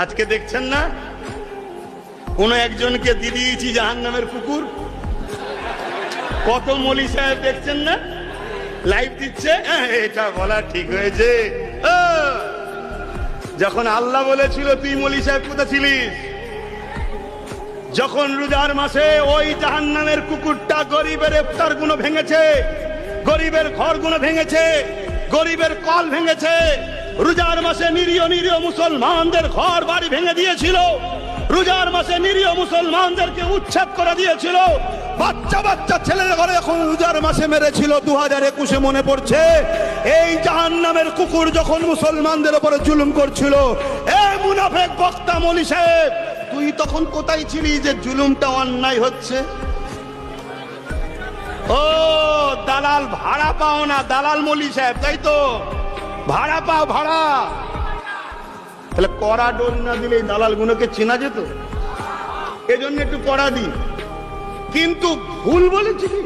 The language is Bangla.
আজকে দেখছেন না কোন একজনকে দিয়ে দিয়েছি জাহান্নামের কুকুর। কত মলি সাহেব দেখছেন না লাইভ দিচ্ছে। এটা বলা ঠিক হয়েছে? যখন আল্লাহ বলেছিল তুই মলি সাহেব কোথায় ছিলিস? যখন রোজার মাসে ওই জাহান্নামের কুকুরটা গরিবের ইফতার গুলো ভেঙেছে, গরিবের ঘর গুলো ভেঙেছে, গরিবের কল ভেঙেছে, রোজার মাসে নিরীহ নিরীহ মুসলমানদের ঘর বাড়ি ভেঙে দিয়েছিল, রোজার মাসে নিরীহ মুসলমানদেরকে উচ্ছেদ করে দিয়েছিল, বাচ্চা বাচ্চা ছেলের ঘরে এখন রোজার মাসে মেরেছিল। 2021-এ মনে পড়ছে এই জাহান্নামের কুকুর যখন মুসলমানদের উপরে জুলুম করছিল। এই মুনাফিক বক্তা মলি সাহেব, তুই তখন কোথায় ছিলি যে জুলুমটা অন্যায় হচ্ছে? ও দালাল, ভাড়া পাও না, দালাল মলি সাহেব, তাই তো? ভাড়া পাও, ভাড়া। তাহলে কড়া ডোল না দিলে এই দালাল গুলোকে চেনা যেত? এজন্য একটু কড়া দিই। কিন্তু ভুল বলেছি কি?